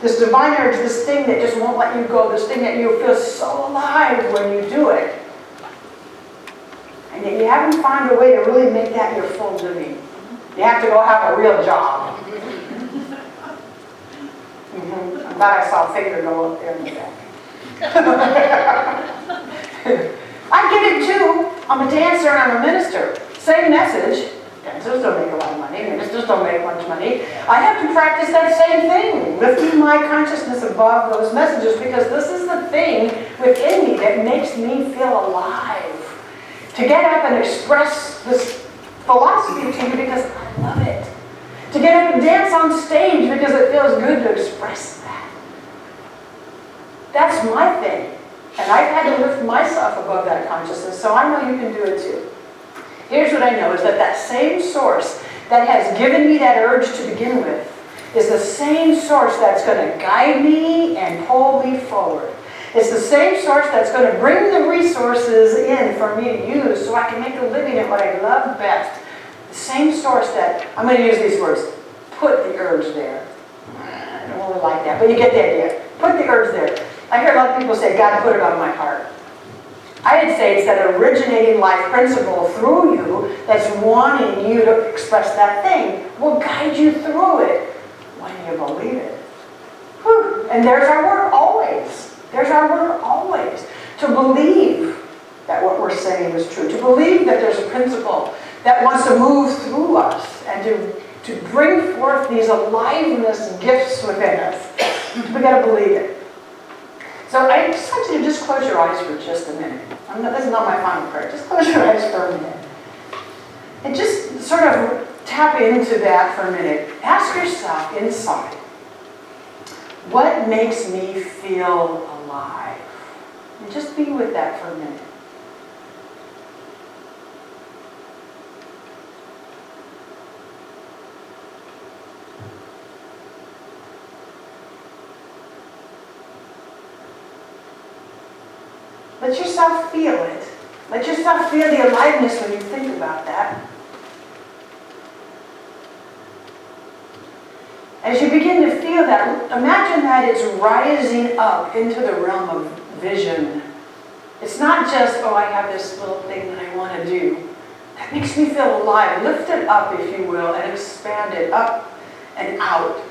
this divine urge, this thing that just won't let you go, this thing that you feel so alive when you do it. And yet you haven't found a way to really make that your full living. You have to go have a real job. I'm glad I saw a finger go up there in the back. I get it too. I'm a dancer and I'm a minister. Same message. Dancers don't make a lot of money. Ministers don't make much money. I have to practice that same thing, lifting my consciousness above those messages, because this is the thing within me that makes me feel alive. To get up and express this philosophy to you because I love it. To get up and dance on stage because it feels good to express that. That's my thing. And I've had to lift myself above that consciousness, so I know you can do it too. Here's what I know, is that that same source that has given me that urge to begin with is the same source that's going to guide me and pull me forward. It's the same source that's going to bring the resources in for me to use so I can make a living at what I love best. The same source that, I'm going to use these words, put the urge there. I don't really like that, but you get the idea. Put the urge there. I hear a lot of people say, God put it on my heart. I'd say it's that originating life principle through you that's wanting you to express that thing will guide you through it when you believe it. Whew. And there's our work always. There's our work always. To believe that what we're saying is true. To believe that there's a principle that wants to move through us and to bring forth these aliveness gifts within us. We've got to believe it. So I just want you to just close your eyes for just a minute. This is not my final prayer. Just close your eyes for a minute. And just sort of tap into that for a minute. Ask yourself inside, what makes me feel alive? And just be with that for a minute. Let yourself feel it. Let yourself feel the aliveness when you think about that. As you begin to feel that, imagine that it's rising up into the realm of vision. It's not just, oh, I have this little thing that I want to do. That makes me feel alive. Lift it up, if you will, and expand it up and out.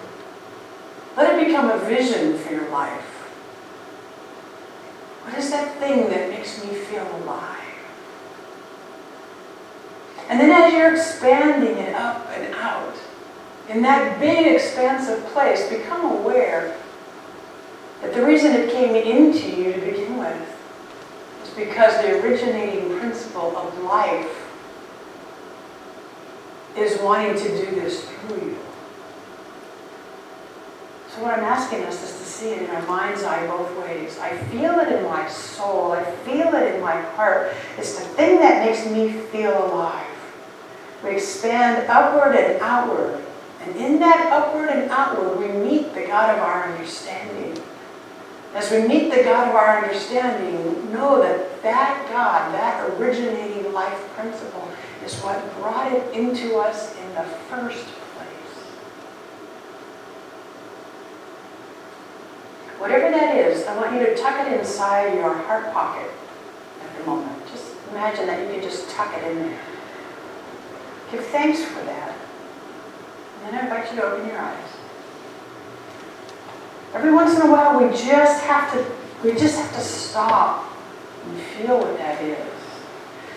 Let it become a vision for your life. What is that thing that makes me feel alive? And then as you're expanding it up and out, in that big expansive place, become aware that the reason it came into you to begin with is because the originating principle of life is wanting to do this through you. So what I'm asking us is to see it in our mind's eye both ways. I feel it in my soul. I feel it in my heart. It's the thing that makes me feel alive. We expand upward and outward. And in that upward and outward, we meet the God of our understanding. As we meet the God of our understanding, know that that God, that originating life principle, is what brought it into us in the first place. Whatever that is, I want you to tuck it inside your heart pocket at the moment. Just imagine that you can just tuck it in there. Give thanks for that. And then I invite you to open your eyes. Every once in a while, we just have to stop and feel what that is.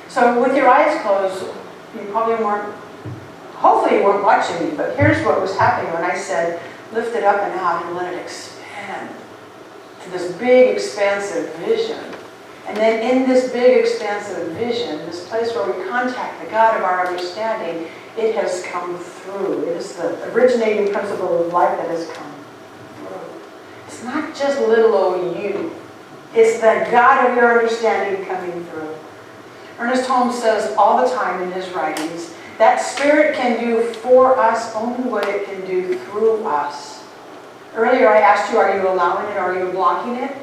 So with your eyes closed, you probably weren't, hopefully you weren't watching me, but here's what was happening when I said, lift it up and out and let it expand to this big, expansive vision. And then in this big, expansive vision, this place where we contact the God of our understanding, it has come through. It is the originating principle of life that has come through. It's not just little old you. It's the God of your understanding coming through. Ernest Holmes says all the time in his writings, that Spirit can do for us only what it can do through us. Earlier I asked you, are you allowing it or are you blocking it?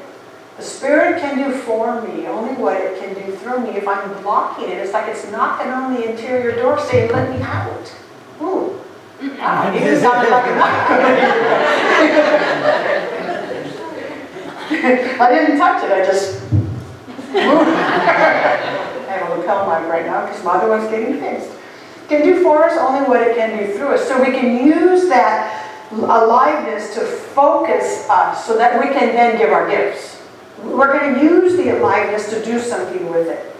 The Spirit can do for me only what it can do through me. If I'm blocking it, it's like it's knocking on the interior door saying, let me out. Ooh. Wow, it sounded like a knock. I didn't touch it, I just moved. I have a lapel mic right now because my other one's getting fixed. It can do for us only what it can do through us. So we can use that aliveness to focus us so that we can then give our gifts. We're going to use the aliveness to do something with it.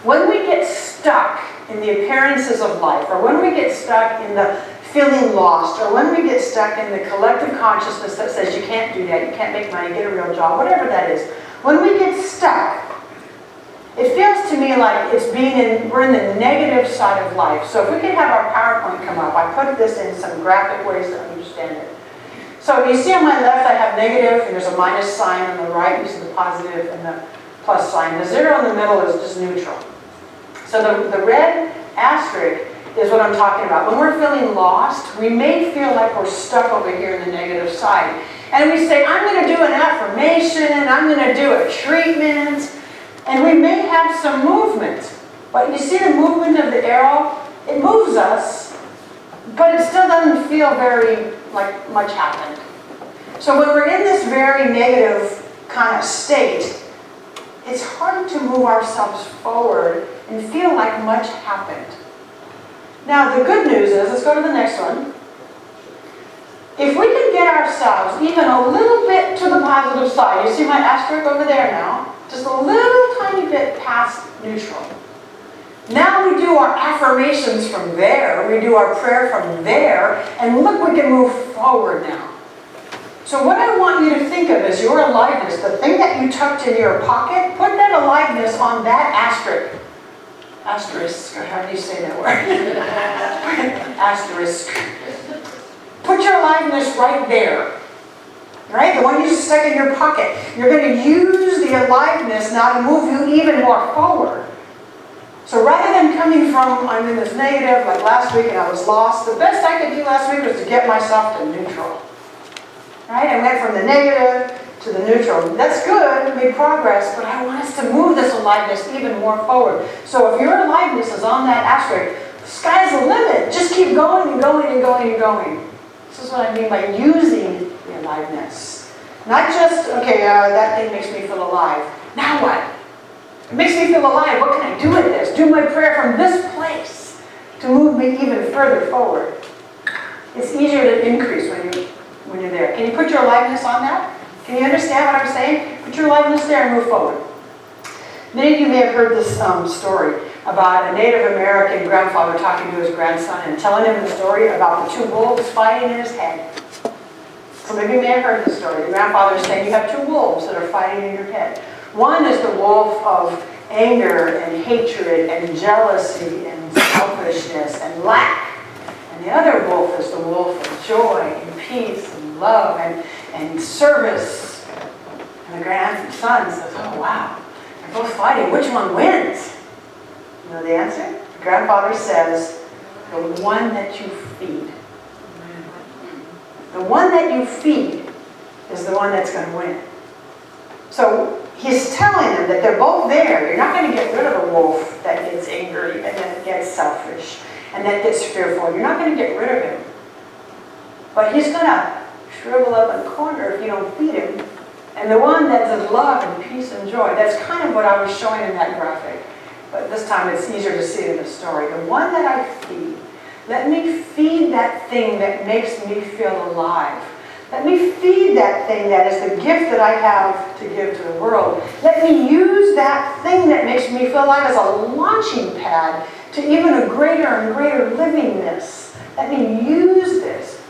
When we get stuck in the appearances of life, or when we get stuck in the feeling lost, or when we get stuck in the collective consciousness that says you can't do that, you can't make money, get a real job, whatever that is, when we get stuck, it feels to me like we're in the negative side of life. So if we can have our PowerPoint come up, I put this in some graphic ways to understand it. So you see on my left I have negative, and there's a minus sign. On the right you see the positive and the plus sign. The zero in the middle is just neutral. So the red asterisk is what I'm talking about. When we're feeling lost, we may feel like we're stuck over here in the negative side. And we say, I'm going to do an affirmation, I'm going to do a treatment, and we may have some movement. But you see the movement of the arrow? It moves us, but it still doesn't feel very like much happened. So when we're in this very negative kind of state, it's hard to move ourselves forward and feel like much happened. Now the good news is, let's go to the next one. If we can get ourselves even a little bit to the positive side, you see my asterisk over there now? Just a little tiny bit past neutral. Now we do our affirmations from there, we do our prayer from there, and look, we can move forward now. So what I want you to think of is your aliveness, the thing that you tucked in your pocket, put that aliveness on that asterisk. Asterisk, or how do you say that word? Asterisk. Put your aliveness right there. Right? The one you stuck in your pocket. You're going to use the aliveness now to move you even more forward. So rather than coming from, I'm in this negative, like last week and I was lost, the best I could do last week was to get myself to neutral. Right? I went from the negative to the neutral. That's good, made progress, but I want us to move this aliveness even more forward. So if your aliveness is on that asterisk, the sky's the limit. Just keep going and going and going and going. This is what I mean by using the aliveness. Not just, okay, that thing makes me feel alive. Now what? It makes me feel alive. What can I do with this? Do my prayer from this place to move me even further forward. It's easier to increase when you're there. Can you put your aliveness on that? Can you understand what I'm saying? Put your aliveness there and move forward. Many of you may have heard this story about a Native American grandfather talking to his grandson and telling him the story about the two wolves fighting in his head. So maybe you may have heard the story. The grandfather is saying you have two wolves that are fighting in your head. One is the wolf of anger and hatred and jealousy and selfishness and lack. And the other wolf is the wolf of joy and peace and love and service. And the grandson says, oh wow, they're both fighting. Which one wins? You know the answer? The grandfather says, the one that you feed. The one that you feed is the one that's going to win. So he's telling them that they're both there. You're not going to get rid of a wolf that gets angry and that gets selfish and that gets fearful. You're not going to get rid of him. But he's going to shrivel up in a corner if you don't feed him. And the one that does love and peace and joy, that's kind of what I was showing in that graphic. But this time it's easier to see it in the story. The one that I feed, let me feed that thing that makes me feel alive. Let me feed that thing that is the gift that I have to give to the world. Let me use that thing that makes me feel alive as a launching pad to even a greater and greater livingness. Let me use this.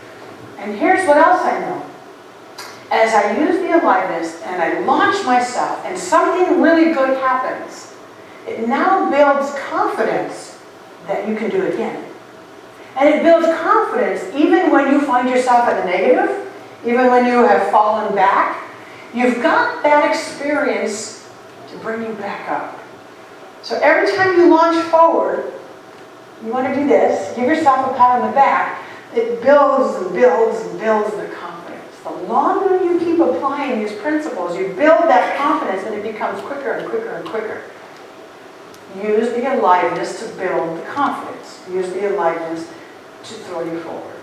And here's what else I know. As I use the aliveness and I launch myself and something really good happens, it now builds confidence that you can do it again. And it builds confidence even when you find yourself in the negative, even when you have fallen back. You've got that experience to bring you back up. So every time you launch forward, you want to do this, give yourself a pat on the back, it builds and builds and builds the confidence. The longer you keep applying these principles, you build that confidence and it becomes quicker and quicker and quicker. Use the aliveness to build the confidence. Use the aliveness to throw you forward.